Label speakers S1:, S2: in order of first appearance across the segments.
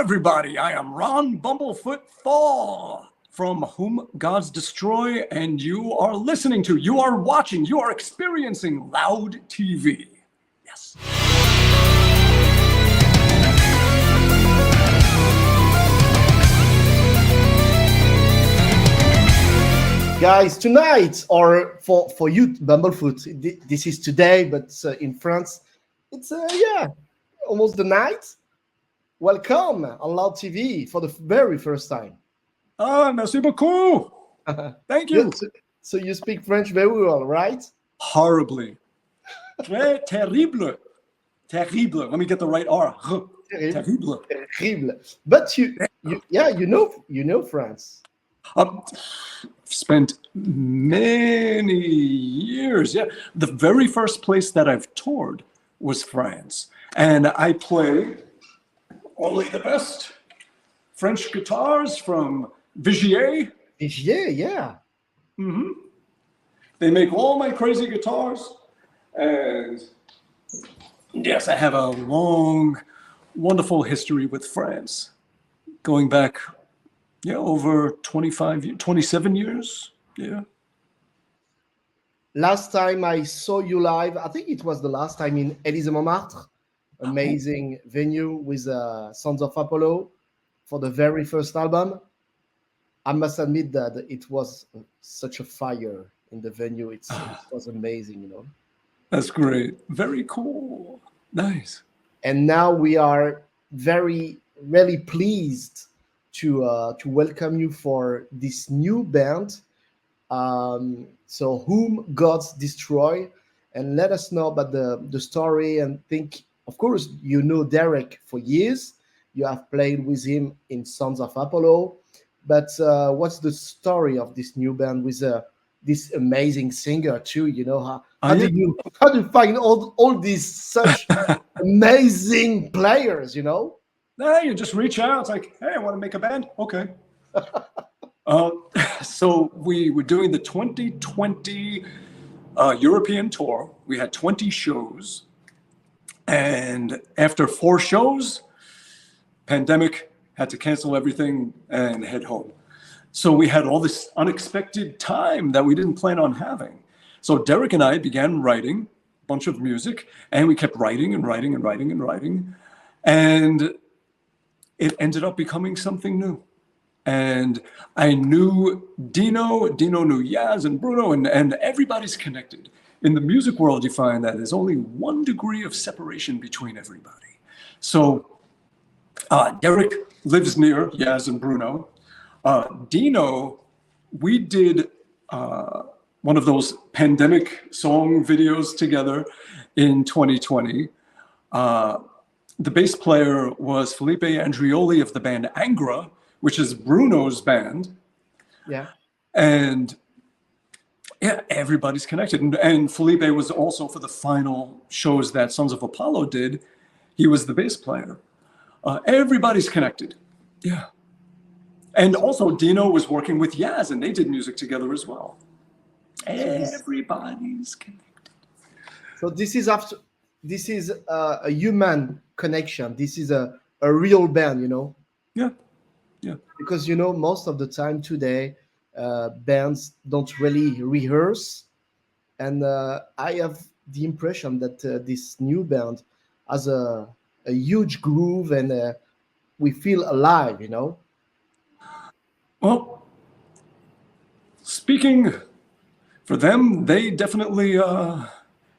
S1: everybody. I am Ron Bumblefoot Thal, from whom gods destroy, and you are listening to, you are watching, you are experiencing Loud TV. Yes.
S2: Guys, tonight, or for you, Bumblefoot, this is today, but in France, it's almost the night. Welcome on Loud TV for the very first time.
S1: Ah, merci beaucoup. Thank you.
S2: So you speak French very well, right?
S1: Horribly. Très terrible. Terrible. Let me get the right R. Terrible.
S2: Terrible. But you know France.
S1: Spent many years. Yeah, the very first place that I've toured was France, and I play only the best French guitars from Vigier.
S2: Vigier, yeah.
S1: Mm-hmm. They make all my crazy guitars, and yes, I have a long, wonderful history with France, going back. Yeah, over 27 years. Yeah.
S2: Last time I saw you live, I think it was the last time in Élysée Montmartre. Amazing venue with Sons of Apollo for the very first album. I must admit that it was such a fire in the venue. It was amazing, you know.
S1: That's great. Very cool. Nice.
S2: And now we are very, really pleased to welcome you for this new band, so Whom Gods Destroy, and let us know about the story. And think, of course, you know Derek for years. You have played with him in Sons of Apollo, but what's the story of this new band with this amazing singer too? You know, how do you find all these such amazing players? You know.
S1: No, you just reach out. It's like, hey, I want to make a band. Okay. So we were doing the 2020 European tour. We had 20 shows. And after 4 shows, pandemic, had to cancel everything and head home. So we had all this unexpected time that we didn't plan on having. So Derek and I began writing a bunch of music, and we kept writing and writing and writing and writing. And it ended up becoming something new. And I knew Dino knew Yas and Bruno, and everybody's connected. In the music world, you find that there's only 1 degree of separation between everybody. So Derek lives near Yas and Bruno. Dino, we did one of those pandemic song videos together in 2020. The bass player was Felipe Andrioli of the band Angra, which is Bruno's band.
S2: Yeah.
S1: And yeah, everybody's connected. And Felipe was also, for the final shows that Sons of Apollo did, he was the bass player. Everybody's connected. Yeah. And also Dino was working with Yas, and they did music together as well. Everybody's connected.
S2: So this is a human connection. This is a real band, you know.
S1: Yeah.
S2: Because, you know, most of the time today, bands don't really rehearse. And I have the impression that this new band has a huge groove, and we feel alive, you know.
S1: Well, speaking for them, they definitely,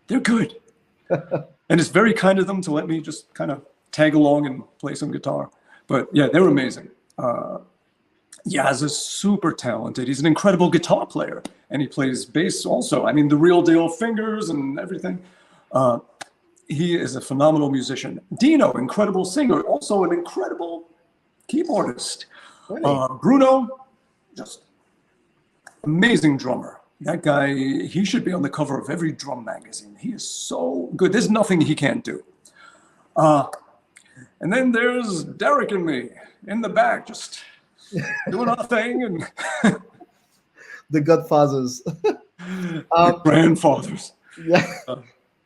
S1: they're good. And it's very kind of them to let me just kind of tag along and play some guitar. But yeah, they're amazing. Yas is super talented. He's an incredible guitar player, and he plays bass also. I mean, the real deal fingers and everything. He is a phenomenal musician. Dino, incredible singer, also an incredible keyboardist. Really? Bruno, just amazing drummer. That guy, he should be on the cover of every drum magazine. He is so good. There's nothing he can't do. And then there's Derek and me in the back, just doing our thing. And
S2: the Godfathers.
S1: The grandfathers.
S2: Yeah.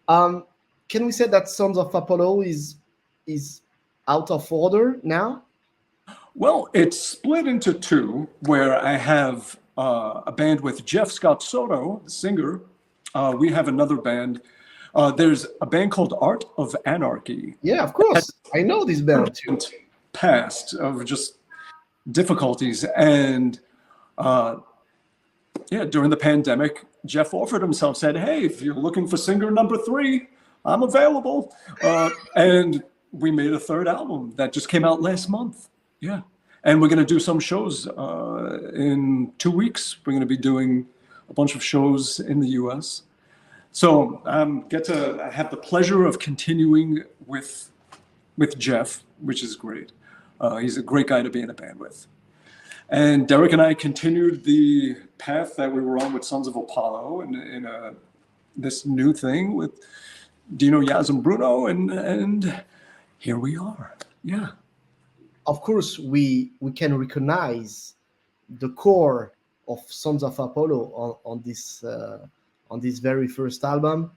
S2: Can we say that Sons of Apollo is out of order now?
S1: Well, it's split into two, where I have a band with Jeff Scott Soto, the singer. We have another band. There's a band called Art of Anarchy.
S2: Yeah, of course. I know this band too.
S1: Past of just difficulties. And during the pandemic, Jeff offered himself, said, hey, if you're looking for singer number 3, I'm available. And we made a third album that just came out last month. Yeah. And we're going to do some shows in 2 weeks. We're going to be doing a bunch of shows in the US. So get to have the pleasure of continuing with Jeff, which is great. He's a great guy to be in a band with. And Derek and I continued the path that we were on with Sons of Apollo in this new thing with Dino, Yas, and Bruno, and here we are. Yeah.
S2: Of course, we can recognize the core of Sons of Apollo on this very first album.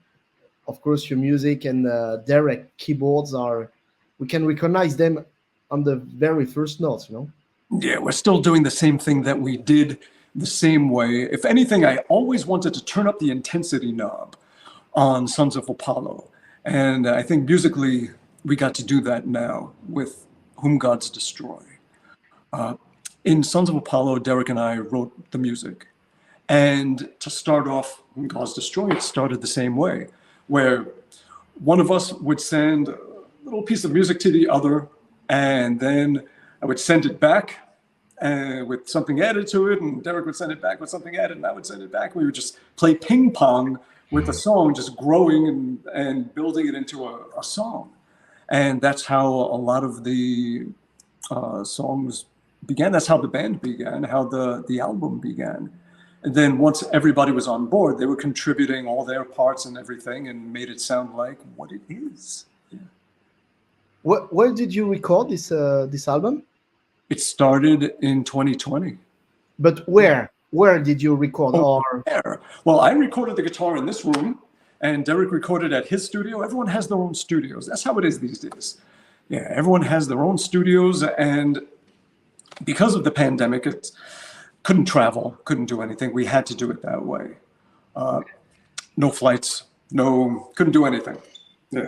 S2: Of course, your music and Derek keyboards we can recognize them on the very first notes, you know?
S1: Yeah, we're still doing the same thing that we did the same way. If anything, I always wanted to turn up the intensity knob on Sons of Apollo. And I think musically, we got to do that now with Whom Gods Destroy. In Sons of Apollo, Derek and I wrote the music. And to start off Whom Gods Destroy, it started the same way, where one of us would send a little piece of music to the other, and then I would send it back with something added to it, and Derek would send it back with something added, and I would send it back. We would just play ping pong with the song, just growing and building it into a song. And that's how a lot of the songs began. That's how the band began, how the album began. And then once everybody was on board, they were contributing all their parts and everything and made it sound like what it is. Yeah.
S2: Where did you record this album?
S1: It started in 2020.
S2: But where? Where did you record?
S1: Where? Well, I recorded the guitar in this room, and Derek recorded at his studio. Everyone has their own studios. That's how it is these days. Yeah, everyone has their own studios, and because of the pandemic, it couldn't travel, couldn't do anything. We had to do it that way. No flights, couldn't do anything. Yeah.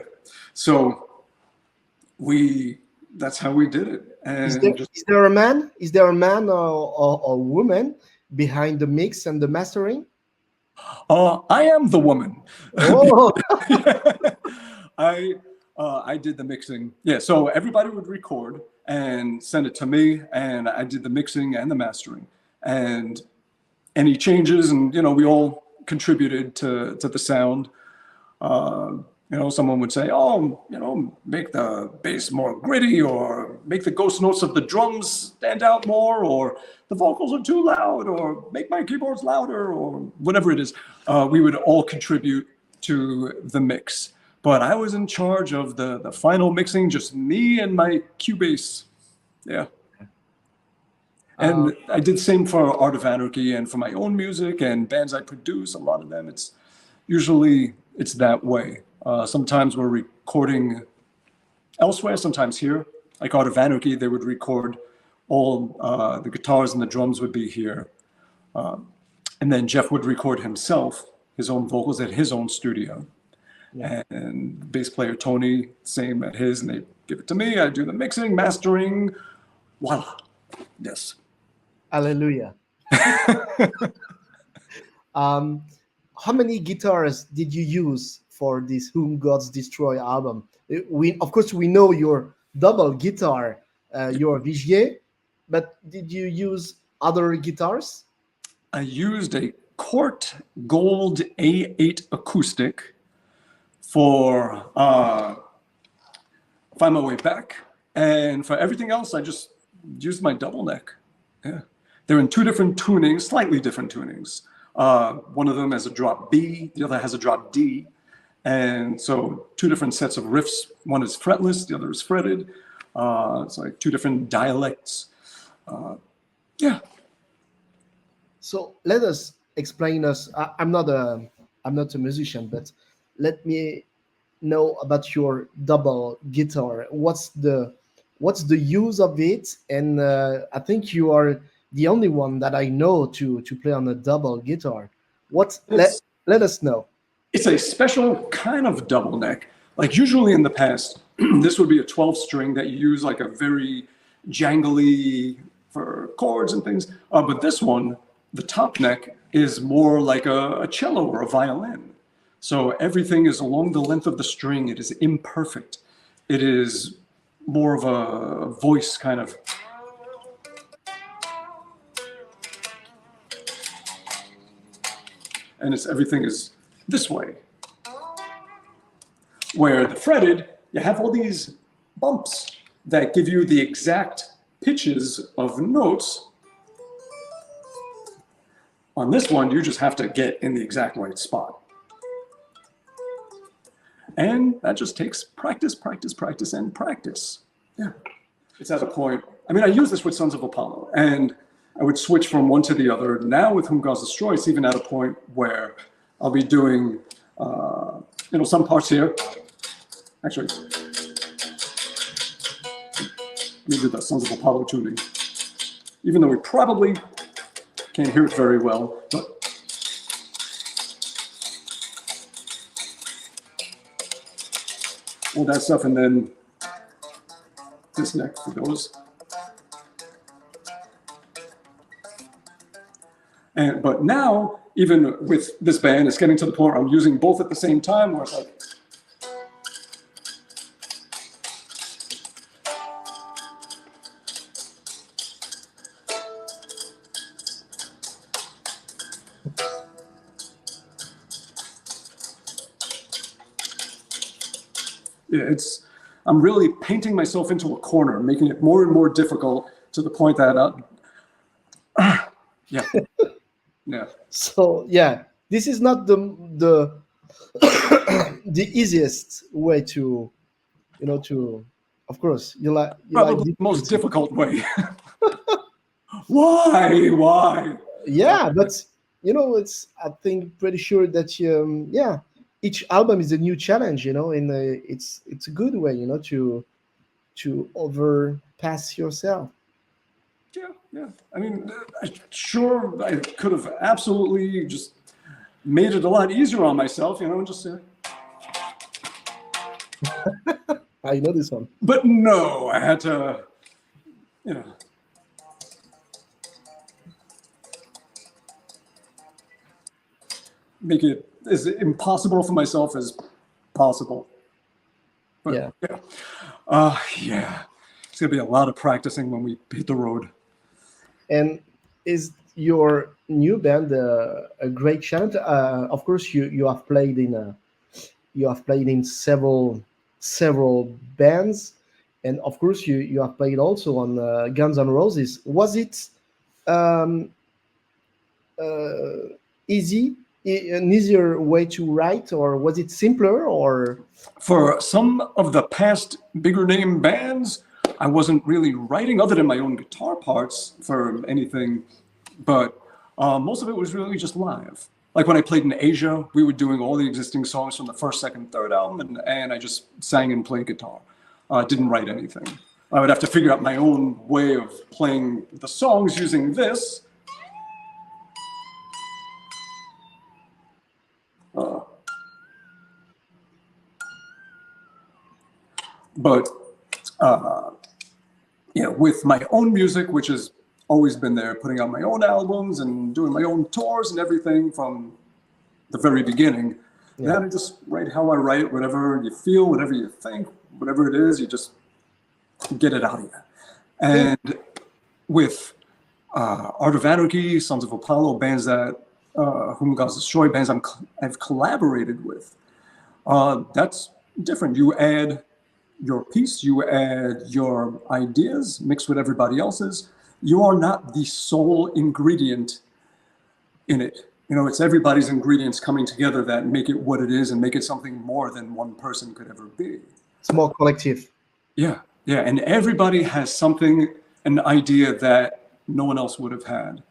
S1: So that's how we did it. And
S2: is there a man? Is there a man or a woman behind the mix and the mastering?
S1: I am the woman.
S2: Oh.
S1: I did the mixing. Yeah, so everybody would record and send it to me, and I did the mixing and the mastering. And any changes, and we all contributed to the sound. Someone would say, make the bass more gritty, or make the ghost notes of the drums stand out more, or the vocals are too loud, or make my keyboards louder, or whatever it is. We would all contribute to the mix. But I was in charge of the final mixing, just me and my Cubase. Yeah. And I did the same for Art of Anarchy and for my own music and bands I produce. A lot of them, it's that way. Sometimes we're recording elsewhere, sometimes here. Like Art of Anarchy, they would record all the guitars and the drums would be here. And then Jeff would record himself, his own vocals at his own studio. Yeah. And bass player Tony, same at his, and they give it to me. I do the mixing, mastering, voila. Yes.
S2: Hallelujah. How many guitars did you use for this Whom Gods Destroy album? Of course, we know your double guitar, your Vigier, but did you use other guitars?
S1: I used a Cort Gold A8 acoustic for Find My Way Back. And for everything else, I just used my double neck. Yeah. They're in two different tunings, slightly different tunings. One of them has a drop B, the other has a drop D. And so two different sets of riffs. One is fretless, the other is fretted. It's like two different dialects. Yeah.
S2: So let us explain us. I'm not a musician, but let me know about your double guitar. What's the what's the use of it? And I think you are the only one that I know to play on a double guitar. What
S1: It's
S2: let us know.
S1: it's a special kind of double neck. Like usually in the past, this would be a 12 string that you use like a very jangly for chords and things. But this one, the top neck, is more like a cello or a violin. So everything is along the length of the string. It is imperfect. It is more of a voice kind of. And everything is this way. Where the fretted, you have all these bumps that give you the exact pitches of notes. On this one, you just have to get in the exact right spot. And that just takes practice, practice, practice, and practice. Yeah. It's at a point, I mean, I use this with Sons of Apollo, and I would switch from one to the other. Now with Whom Gods Destroy, it's even at a point where I'll be doing, some parts here. Actually, let me do the Sons of Apollo tuning. Even though we probably can't hear it very well, but all that stuff, and then this neck for those. But now, even with this band, it's getting to the point where I'm using both at the same time, where it's like, I'm really painting myself into a corner, making it more and more difficult to the point that, yeah. Yeah.
S2: So yeah, this is not the the easiest way to, of course,
S1: Probably the most difficult way. Why?
S2: Yeah, but it's, I think, pretty sure that each album is a new challenge, and it's a good way, to overpass yourself.
S1: Yeah. I mean, sure, I could have absolutely just made it a lot easier on myself, and just say.
S2: I know this one.
S1: But no, I had to, make it as impossible for myself as possible. But,
S2: yeah.
S1: Yeah. It's going to be a lot of practicing when we hit the road.
S2: And is your new band a great challenge? Of course, you have played in several bands, and of course you have played also on Guns N' Roses. Was it an easier way to write, or was it simpler? Or
S1: for some of the past bigger name bands, I wasn't really writing other than my own guitar parts for anything, but most of it was really just live. Like when I played in Asia, we were doing all the existing songs from the first, second, third album, and I just sang and played guitar. Didn't write anything. I would have to figure out my own way of playing the songs using this. But with my own music, which has always been there, putting out my own albums and doing my own tours and everything from the very beginning. Yeah. Then I just write how I write, whatever you feel, whatever you think, whatever it is, you just get it out of you. And with Art of Anarchy, Sons of Apollo, bands that Whom Gods Destroy, bands I've collaborated with, that's different. You add your piece, you add your ideas, mixed with everybody else's. You are not the sole ingredient in it. It's everybody's ingredients coming together that make it what it is and make it something more than one person could ever be.
S2: It's more collective.
S1: Yeah. And everybody has something, an idea that no one else would have had.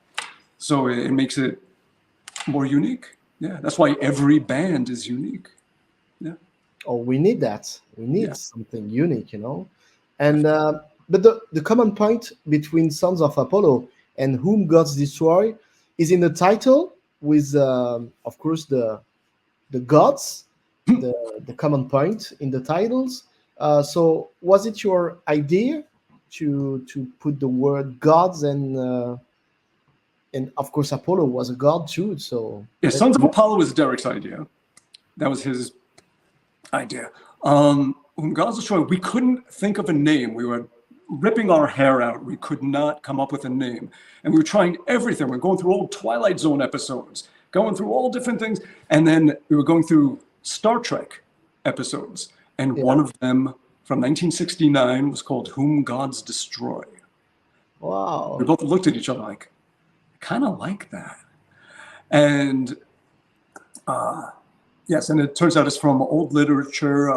S1: So it makes it more unique. Yeah, that's why every band is unique. Yeah.
S2: Oh, we need that. We need something unique, And but the common point between Sons of Apollo and Whom Gods Destroy is in the title, with of course the gods, the common point in the titles. So was it your idea to put the word gods, and of course Apollo was a god too? So
S1: Yeah, Sons of Apollo was Derek's idea. That was his idea. When Gods Destroy, we couldn't think of a name. We were ripping our hair out. We could not come up with a name. And we were trying everything. We were going through old Twilight Zone episodes, going through all different things. And then we were going through Star Trek episodes. And one of them from 1969 was called Whom Gods Destroy.
S2: Wow.
S1: We both looked at each other like, I kind of like that. And yes, and it turns out it's from old literature.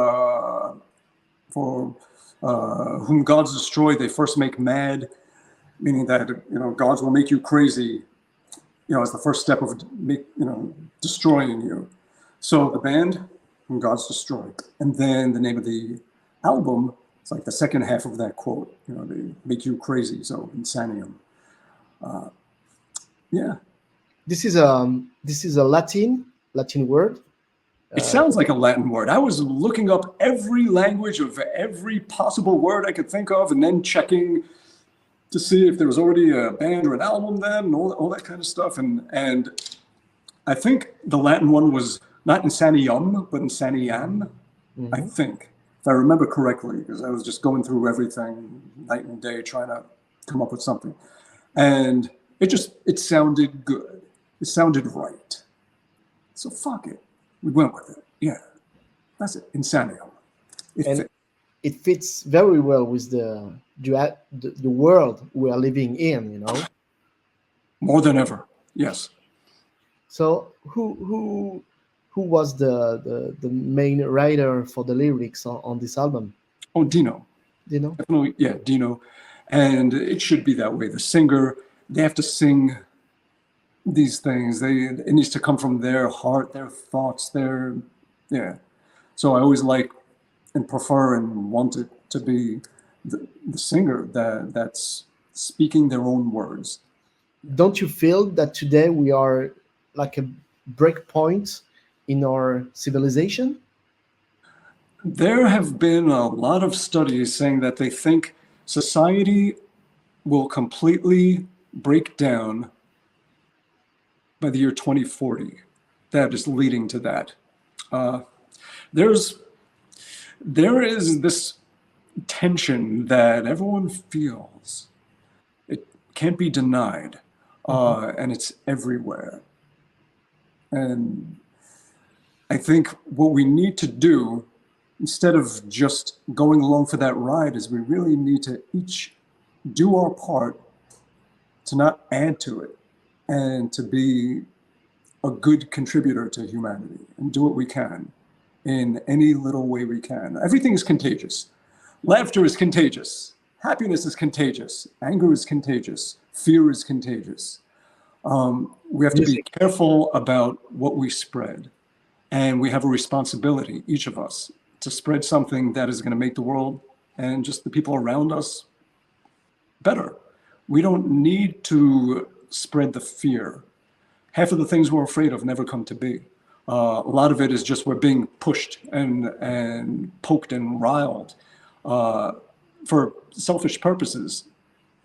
S1: For whom gods destroy, they first make mad, meaning that gods will make you crazy, as the first step of destroying you. So the band, Whom Gods Destroy, and then the name of the album, it's like the second half of that quote. They make you crazy. So Insanium. Yeah.
S2: This is a Latin word.
S1: It sounds like a Latin word. I was looking up every language of every possible word I could think of, and then checking to see if there was already a band or an album then, and all that kind of stuff. And I think the Latin one was not Insanium, but Insaniam, I think, if I remember correctly, because I was just going through everything night and day trying to come up with something. And it sounded good. It sounded right. So fuck it. We went with it. Yeah, that's it. Insanium.
S2: It fits very well with the world we are living in.
S1: More than ever. Yes.
S2: So who was the main writer for the lyrics on this album?
S1: Oh, Dino.
S2: Dino.
S1: Definitely, yeah, Dino. And it should be that way. The singer, they have to sing these things. It needs to come from their heart, their thoughts, yeah. So I always like and prefer and want it to be the singer that's speaking their own words.
S2: Don't you feel that today we are like a break point in our civilization?
S1: There have been a lot of studies saying that they think society will completely break down by the year 2040. That is leading to that. There is this tension that everyone feels. It can't be denied, and it's everywhere. And I think what we need to do, instead of just going along for that ride, is we really need to each do our part to not add to it, and to be a good contributor to humanity and do what we can in any little way we can. Everything is contagious. Laughter is contagious. Happiness is contagious. Anger is contagious. Fear is contagious. We have to be careful about what we spread. And we have a responsibility, each of us, to spread something that is going to make the world and just the people around us better. We don't need to spread the fear. Half of the things we're afraid of never come to be. A lot of it is just we're being pushed and poked and riled for selfish purposes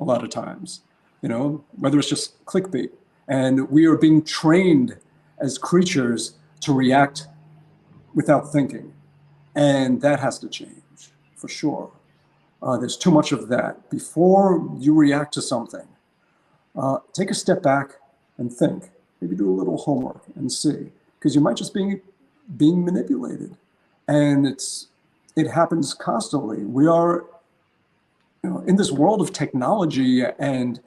S1: a lot of times, whether it's just clickbait. And we are being trained as creatures to react without thinking. And that has to change, for sure. There's too much of that. Before you react to something, take a step back and think. Maybe do a little homework and see, because you might just be being manipulated, and it happens constantly. We are, in this world of technology and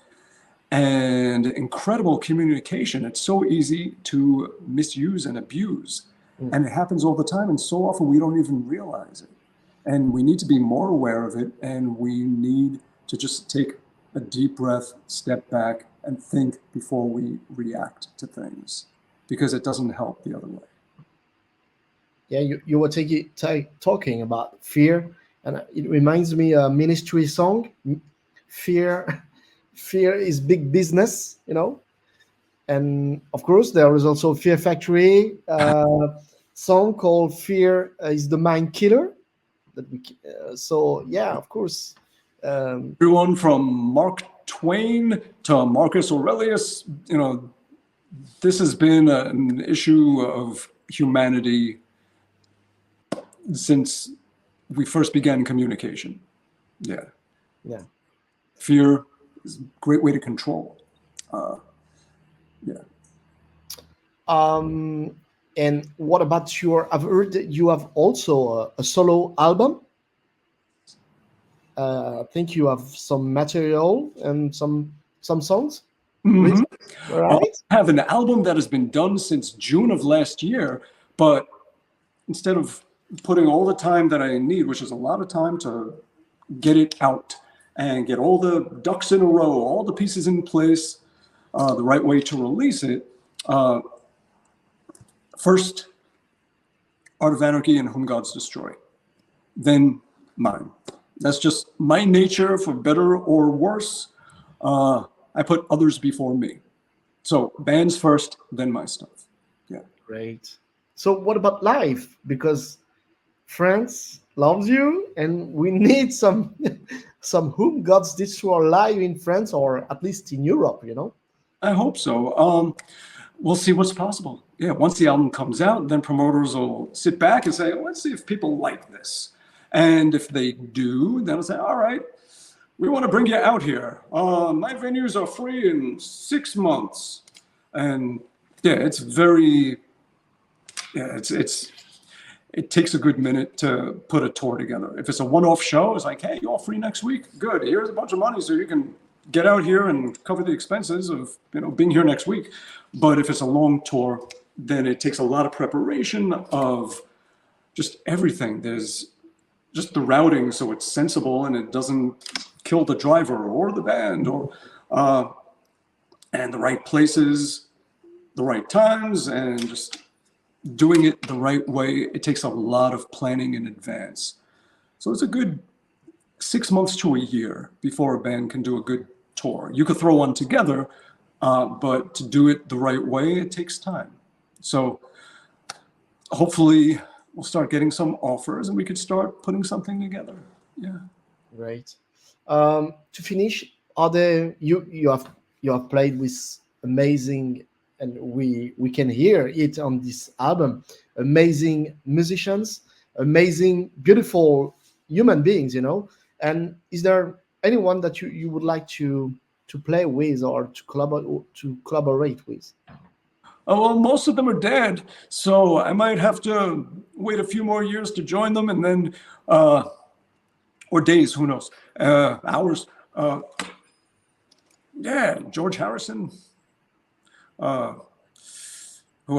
S1: incredible communication. It's so easy to misuse and abuse, and it happens all the time. And so often we don't even realize it, and we need to be more aware of it. And we need to just take a deep breath, step back, and think before we react to things, because it doesn't help the other way.
S2: Yeah, you were talking about fear and it reminds me a Ministry song, Fear. Fear is big business, you know. And of course, there is also Fear Factory song called "Fear is the Mind Killer." That we, so yeah, of course.
S1: Everyone from Mark Twain to Marcus Aurelius, you know, this has been an issue of humanity since we first began communication. Yeah.
S2: Yeah.
S1: Fear is a great way to control. Yeah.
S2: And what about I've heard that you have also a solo album. I think you have some material and some songs.
S1: Mm-hmm.
S2: All right.
S1: I have an album that has been done since June of last year, but instead of putting all the time that I need, which is a lot of time to get it out and get all the ducks in a row, all the pieces in place, the right way to release it. First, Art of Anarchy and Whom Gods Destroy. Then mine. That's just my nature, for better or worse. I put others before me. So bands first, then my stuff. Yeah.
S2: Great. So what about live? Because France loves you, and we need some Whom Gods Destroy live in France, or at least in Europe, you know?
S1: I hope so. We'll see what's possible. Yeah, once the album comes out, then promoters will sit back and say, let's see if people like this. And if they do, then I'll say, all right, we want to bring you out here. My venues are free in 6 months. And yeah, it's very, yeah, it takes a good minute to put a tour together. If it's a one-off show, it's like, hey, you're all free next week. Good, here's a bunch of money so you can get out here and cover the expenses of, you know, being here next week. But if it's a long tour, then it takes a lot of preparation of just everything. There's just the routing so it's sensible and it doesn't kill the driver or the band, or and the right places, the right times, and just doing it the right way. It takes a lot of planning in advance. So it's a good 6 months to a year before a band can do a good tour. You could throw one together, but to do it the right way, it takes time. So hopefully we'll start getting some offers and we could start putting something together. Yeah.
S2: Great. To finish, are there you have played with amazing, and we can hear it on this album, amazing musicians, amazing, beautiful human beings, you know? And is there anyone that you would like to play with or to collaborate with?
S1: Oh, well, most of them are dead, so I might have to wait a few more years to join them, and then, or days, who knows, hours. Yeah, George Harrison. Who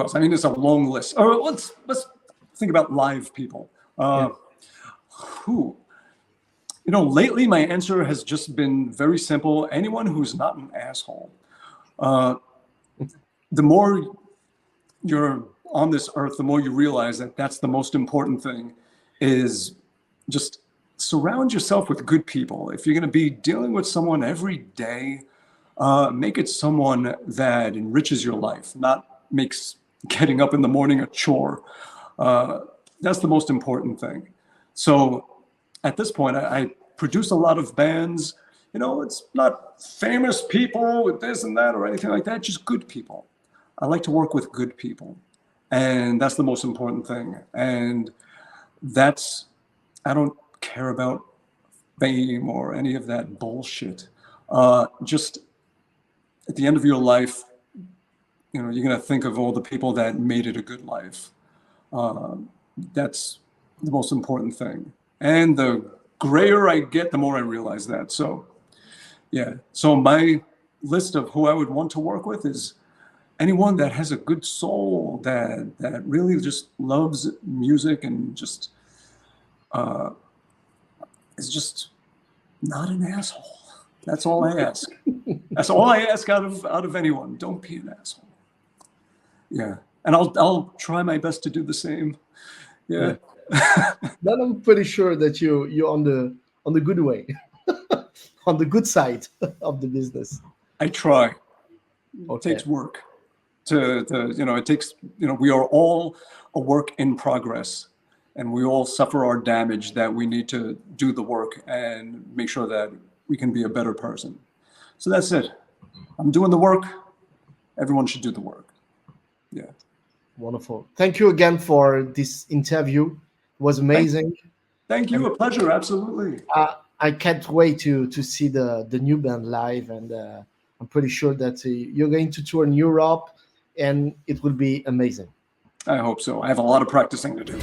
S1: else? I mean, it's a long list. Or let's think about live people. Who? You know, lately my answer has just been very simple. Anyone who's not an asshole. The more you're on this earth, the more you realize that that's the most important thing, is just surround yourself with good people. If you're going to be dealing with someone every day, make it someone that enriches your life, not makes getting up in the morning a chore. That's the most important thing. So at this point, I produce a lot of bands. You know, it's not famous people with this and that or anything like that, just good people. I like to work with good people. And that's the most important thing. And I don't care about fame or any of that bullshit. Just at the end of your life, you know, you're going to think of all the people that made it a good life. That's the most important thing. And the grayer I get, the more I realize that. So, yeah. So my list of who I would want to work with is anyone that has a good soul, that really just loves music and just is just not an asshole. That's all I ask. That's all I ask out of anyone. Don't be an asshole. Yeah, and I'll try my best to do the same. Yeah.
S2: then I'm pretty sure that you're on the good way, on the good side of the business.
S1: I try. It
S2: Okay.
S1: takes work. It takes, we are all a work in progress, and we all suffer our damage that we need to do the work and make sure that we can be a better person. So that's it. I'm doing the work. Everyone should do the work. Yeah.
S2: Wonderful. Thank you again for this interview. It was amazing.
S1: Thank you. A pleasure. Absolutely.
S2: I can't wait to see the new band live, and I'm pretty sure that you're going to tour in Europe, and it will be amazing.
S1: I hope so. I have a lot of practicing to do.